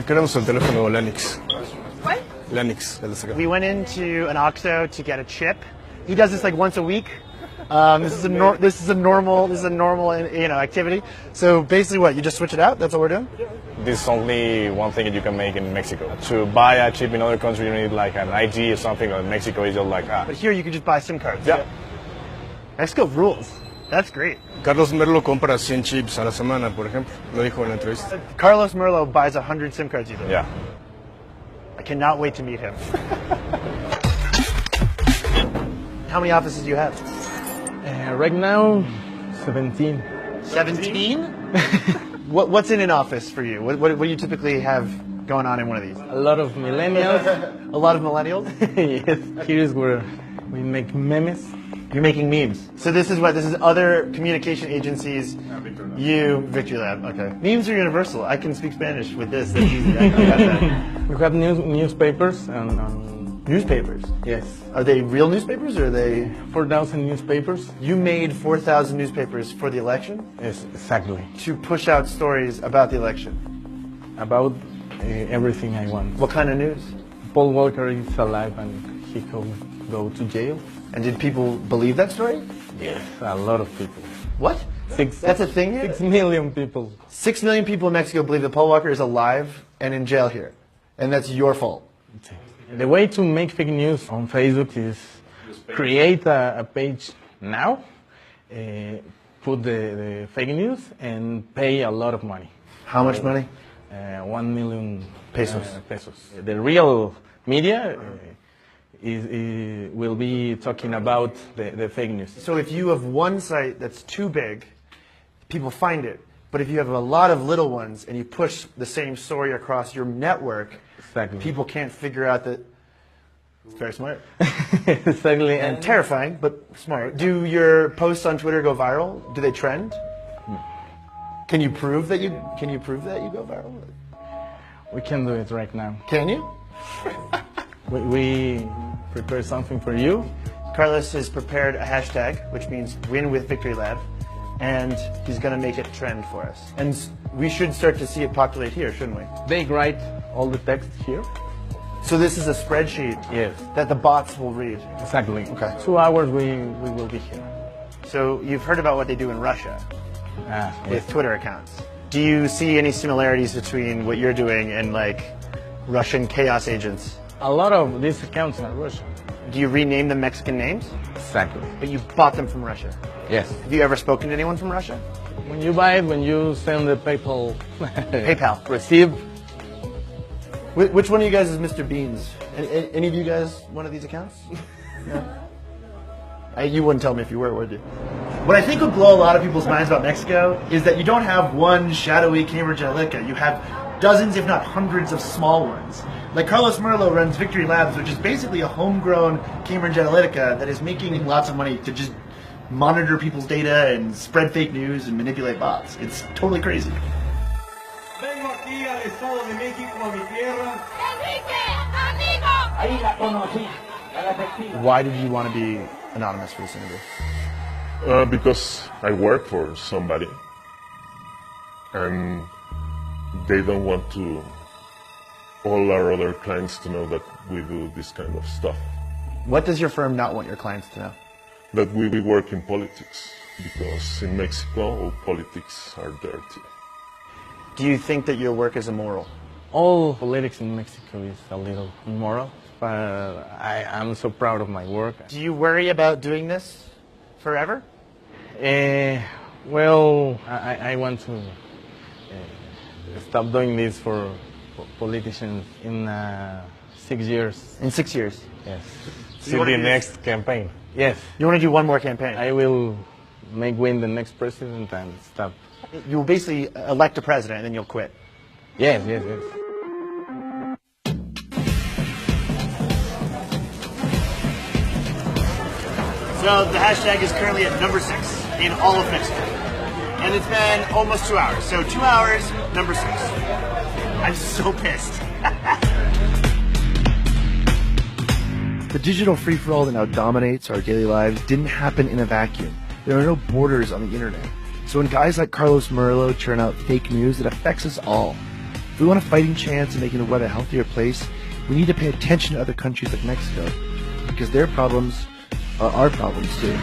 Queremos el teléfono Lennox. What? Lennox, el de sacar. We went into an OXXO to get a chip. He does this like once a week. This is a normal activity. So basically, what you just switch it out? That's what we're doing. This is only one thing that you can make in Mexico. To buy a chip in other countries, you need like an ID or something. Or in Mexico, it's just like But here you can just buy SIM cards. Yeah. Mexico rules. That's great. Carlos Merlo compra 100 chips a la semana, por ejemplo. Lo dijo en la entrevista. Carlos Merlo buys 100 SIM cards a day. Yeah. I cannot wait to meet him. How many offices do you have? Right now, 17. 17? What's in an office for you? What do you typically have going on in one of these? A lot of millennials. A lot of millennials? Yes. Here is where we make memes. You're making memes. So this is other communication agencies. You, Victory Lab. Okay. Memes are universal. I can speak Spanish with this. That's easy. I got that. We have newspapers and Newspapers? yes, Are they real newspapers or are they... 4,000 newspapers. You made 4,000 newspapers for the election Yes, exactly. to push out stories about the election. About everything I want. What kind of news? Paul Walker is alive and he could go to jail. And did people believe that story? Yes, a lot of people. What? That's a thing here? 6 million people. 6 million people in Mexico believe that Paul Walker is alive and in jail here. And that's your fault. The way to make fake news on Facebook is create a page now, put the fake news, and pay a lot of money. How much money? 1 million Pesos. pesos. The real media will be talking about the fake news. So if you have one site that's too big, people find it. But if you have a lot of little ones and you push the same story across your network, Exactly. people can't figure out that. It's very smart. Exactly. And terrifying, but smart. Do your posts on Twitter go viral? Do they trend? Can you prove that you go viral? We can do it right now. Can you? We prepare something for you. Carlos has prepared a hashtag, which means win with Victory Lab, and he's going to make it trend for us. And we should start to see it populate here, shouldn't we? They write all the text here. So this is a spreadsheet Yes. that the bots will read. Exactly. Okay. 2 hours we will be here. So you've heard about what they do in Russia with Yes. Twitter accounts. Do you see any similarities between what you're doing and like Russian chaos agents? A lot of these accounts are Russian. Do you rename them Mexican names? Exactly. But you bought them from Russia. Yes. Have you ever spoken to anyone from Russia? When you buy it, when you send the PayPal PayPal. receive, Which one of you guys is Mr. Beans? Any of you guys one of these accounts? No? You wouldn't tell me if you were, would you? What I think would blow a lot of people's minds about Mexico is that you don't have one shadowy Cambridge Analytica. You have dozens, if not hundreds, of small ones. Like Carlos Merlo runs Victory Labs, which is basically a homegrown Cambridge Analytica that is making lots of money to just monitor people's data and spread fake news and manipulate bots. It's totally crazy. Vengo aquí al Estado de México, a mi tierra. Ahí la conocí, la efectiva. Why did you want to be anonymous for this interview? Because I work for somebody, and they don't want all our other clients to know that we do this kind of stuff. What does your firm not want your clients to know? That we work in politics, because in Mexico, politics are dirty. Do you think that your work is immoral? all politics in Mexico is a little immoral, but I'm so proud of my work. Do you worry about doing this forever? Well, I want to stop doing this for politicians in 6 years. In 6 years? Yes. To the next campaign. Yes. You want to do one more campaign? I will make win the next president and stop. You will basically elect a president and then you'll quit. Yes, yes, yes. So the hashtag is currently at number 6 in all of Mexico. And it's been almost 2 hours. So 2 hours, number 6. I'm so pissed. The digital free-for-all that now dominates our daily lives didn't happen in a vacuum. There are no borders on the internet. So when guys like Carlos Merlo churn out fake news, it affects us all. If we want a fighting chance in making the world a healthier place, we need to pay attention to other countries like Mexico, because their problems are our problems too.